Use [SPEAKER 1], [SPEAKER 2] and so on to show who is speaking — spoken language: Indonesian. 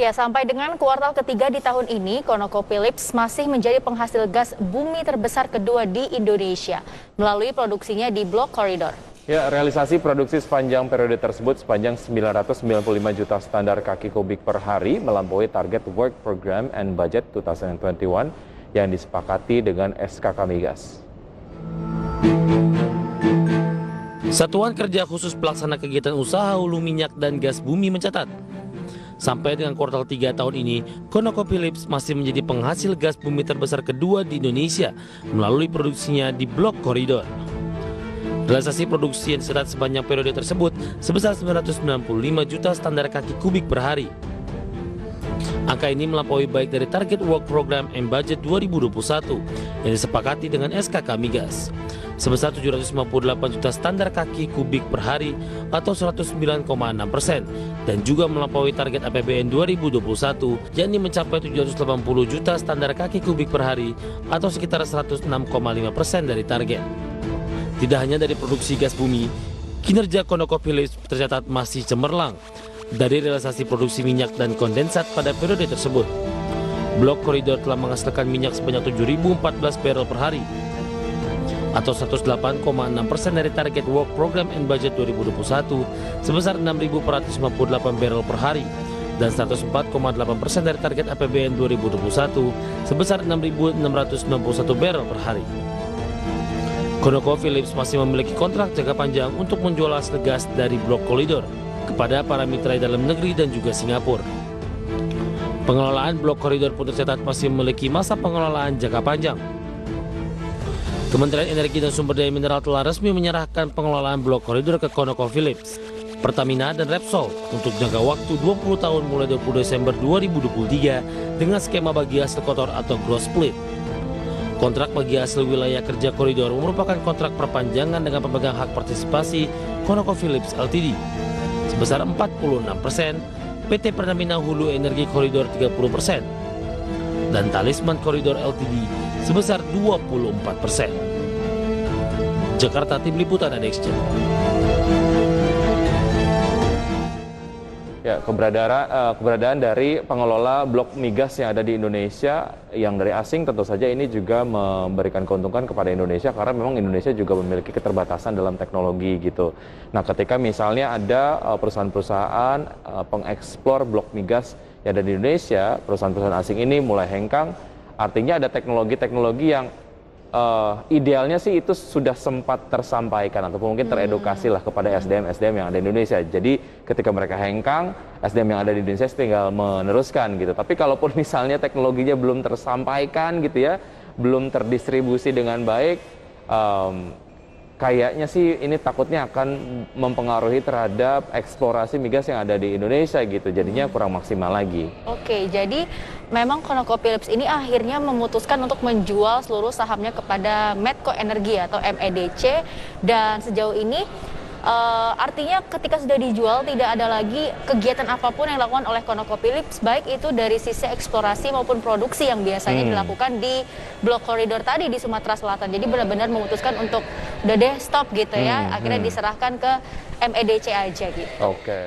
[SPEAKER 1] Ya, sampai dengan kuartal ketiga di tahun ini, ConocoPhillips masih menjadi penghasil gas bumi terbesar kedua di Indonesia melalui produksinya di Blok Koridor.
[SPEAKER 2] Ya, realisasi produksi sepanjang periode tersebut sepanjang 995 juta standar kaki kubik per hari melampaui target Work Program and Budget 2021 yang disepakati dengan SKK Migas.
[SPEAKER 3] Satuan Kerja Khusus Pelaksana Kegiatan Usaha Hulu Minyak dan Gas Bumi mencatat, sampai dengan kuartal 3 tahun ini, ConocoPhillips masih menjadi penghasil gas bumi terbesar kedua di Indonesia melalui produksinya di Blok Koridor. Realisasi produksi yang dicatat sepanjang periode tersebut sebesar 995 juta standar kaki kubik per hari. Angka ini melampaui baik dari target Work Program and Budget 2021 yang disepakati dengan SKK Migas sebesar 758 juta standar kaki kubik per hari atau 109,6% dan juga melampaui target APBN 2021 yakni mencapai 780 juta standar kaki kubik per hari atau sekitar 106,5% dari target. Tidak hanya dari produksi gas bumi, kinerja ConocoPhillips tercatat masih cemerlang dari realisasi produksi minyak dan kondensat pada periode tersebut. Blok Koridor telah menghasilkan minyak sebanyak 7.014 barrel per hari atau 108,6% dari target Work Program and Budget 2021 sebesar 6.458 barrel per hari dan 104,8% dari target APBN 2021 sebesar 6.691 barrel per hari. ConocoPhillips masih memiliki kontrak jangka panjang untuk menjual hasil gas dari Blok Koridor kepada para mitra dalam negeri dan juga Singapura. Pengelolaan Blok Koridor pun tercatat masih memiliki masa pengelolaan jangka panjang. Kementerian Energi dan Sumber Daya Mineral telah resmi menyerahkan pengelolaan Blok Koridor ke ConocoPhillips, Pertamina, dan Repsol untuk jangka waktu 20 tahun mulai 20 Desember 2023 dengan skema bagi hasil kotor atau gross split. Kontrak bagi hasil wilayah kerja koridor merupakan kontrak perpanjangan dengan pemegang hak partisipasi ConocoPhillips Ltd sebesar 46%, PT Pertamina Hulu Energi Koridor 30%, dan Talisman Koridor Ltd sebesar 24%. Jakarta, Tim Liputan ADXJ.
[SPEAKER 2] Ya, keberadaan dari pengelola blok migas yang ada di Indonesia yang dari asing tentu saja ini juga memberikan keuntungan kepada Indonesia karena memang Indonesia juga memiliki keterbatasan dalam teknologi gitu. Nah, ketika misalnya ada perusahaan-perusahaan pengeksplor blok migas yang ada di Indonesia, perusahaan-perusahaan asing ini mulai hengkang, artinya ada teknologi-teknologi yang idealnya sih itu sudah sempat tersampaikan ataupun mungkin teredukasi lah kepada SDM-SDM yang ada di Indonesia. Jadi ketika mereka hengkang, SDM yang ada di Indonesia tinggal meneruskan gitu. Tapi kalaupun misalnya teknologinya belum tersampaikan gitu ya, belum terdistribusi dengan baik, kayaknya sih ini takutnya akan mempengaruhi terhadap eksplorasi migas yang ada di Indonesia gitu. Jadinya kurang maksimal lagi. Oke,
[SPEAKER 1] jadi memang ConocoPhillips ini akhirnya memutuskan untuk menjual seluruh sahamnya kepada Medco Energi atau MEDC, dan sejauh ini artinya ketika sudah dijual tidak ada lagi kegiatan apapun yang dilakukan oleh ConocoPhillips, baik itu dari sisi eksplorasi maupun produksi yang biasanya dilakukan di Blok Koridor tadi di Sumatera Selatan. Jadi benar-benar memutuskan untuk udah deh stop gitu ya, akhirnya diserahkan ke MEDC aja gitu.
[SPEAKER 2] Oke.